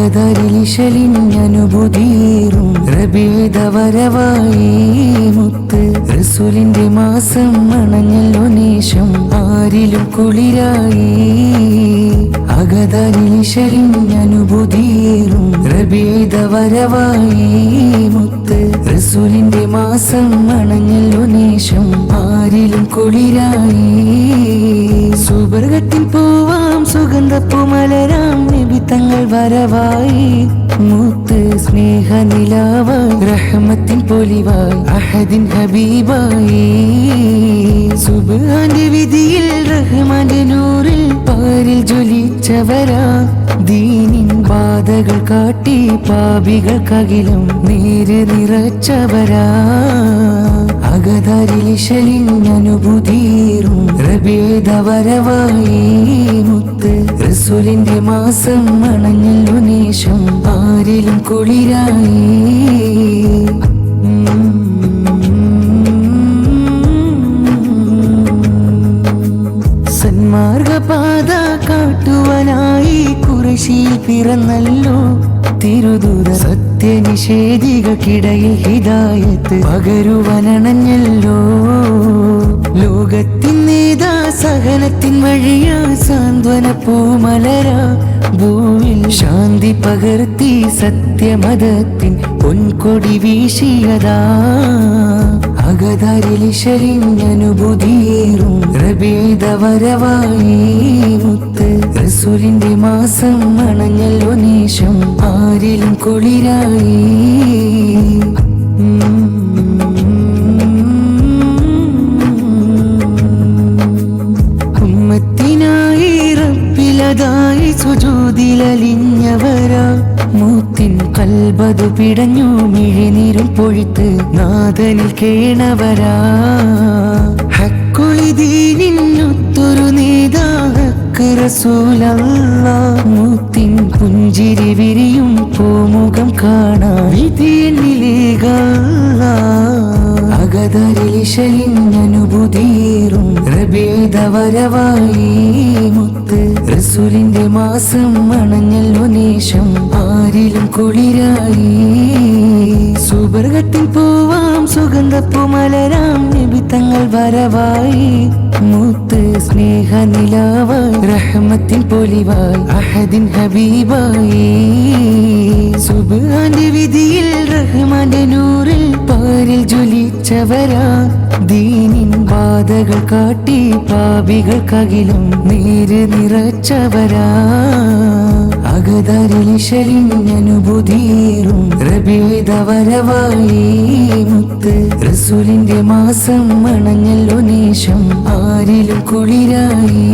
അകതരിലിശലിഞ്ഞനുഭൂതിയേറും റബീദ വരവായി മുത്ത് റസൂലിന്റെ മാസം മണഞ്ഞല്ലോ നേശം ആരിലും കുളിരായി അകതരിലിശലിഞ്ഞനുഭൂതിയേറും റബീദ വരവായി മുത്ത് റസൂലിന്റെ മാസം മണഞ്ഞല്ലോ നേശം ആരിലും കുളിരായി സുബർഗത്തിൽ പോവാം സുഗന്ധപ്പൂമലരാം നബി തങ്ങൾ വരവായി മുത്ത് സ്നേഹനിലാവായി റഹ്മത്തിൻ പൊലിവായി അഹദിൻ ഹബീബായി സുബ്ഹാന്റെ വിധിയിൽ റഹ്മാന്റെ നൂറിൽ പാരിൽ ജ്വലിച്ചവരാ ദീനിൻ ബാധകൾ കാട്ടി പാപികൾക്കകിലും നേര് നിറച്ചവരാ അകതരിലിശലിഞ്ഞനുഭൂതിയേറും റബീദ വരവായി മുത്ത് റസൂലിന്റെ മാസം മണഞ്ഞല്ലോ നേശം ആരിലും കുളിരായി സന്മാർഗപാത കാട്ടുവാനായി ഖുറൈശിൽ പിറന്നല്ലോ തിരുദൂത സത്യനിഷേധികൾക്കിടയിൽ ഹിദായത്ത് പകരുവനണഞ്ഞല്ലോ ലോകത്തിൻ നേതാ സഹനത്തിൻ വഴിയാ സാന്ത്വന പൂമലരാ ഭൂവിൽ ശാന്തി പകർത്തി സത്യമതത്തിൻ പൊൻകൊടി വീശിയതാ അകതരിലിശലിഞ്ഞനുഭൂതിയേറും റബീദ വരവായി മുത്ത് റസൂലിന്റെ മാസം മണഞ്ഞല്ലോ നേശം ആരിലും കുളിരായി ഉമ്മത്തിനായി റബ്ബിലതായി സുജൂദിലലിഞ്ഞവരാ മൂത്തിൻ കൽബതു പിടഞ്ഞു മിഴിനീരും പൊഴിത്ത് നാദനിൽ കേണവരാ ഹക്കുളി ദീനിന്നൊത്തൊരു നേതാ ഹക്ക് റസൂലല്ലാഹ് മൂത്തിൻ പുഞ്ചിരി വിരിയും പൂമുഖം കാണാൻ വിധിയെന്നിലേകാ അകതരിലിശലിഞ്ഞനുഭൂതിയേറും റബീദ വരവായി മുത്ത് റസൂലിന്റെ മാസം മണഞ്ഞല്ലോ നേശം ആരിലും കുളിരായി സുബർഗത്തിൽ പോവാം സുഗന്ധപ്പൂമലരാം നബി തങ്ങൾ വരവായി മുത്ത് സ്നേഹനിലാവായി റഹ്മത്തിൻ പൊലിവായി അഹദിൻ ഹബീബായി സുബ്ഹാന്റെ വിധിയിൽ റഹ്മാന്റെ നൂറിൽ പാരിൽ ജ്വലിച്ചവരാ ദീനിൻ ബാധകൾ കാട്ടി പാപികൾക്കകിലും നേര് നിറച്ചവരാ അകതരിലിശലിഞ്ഞനുഭൂതിയേറും റബീദ വരവായി മുത്ത് റസൂലിന്റെ മാസം മണഞ്ഞല്ലോ നേശം ആരിലും കുളിരായി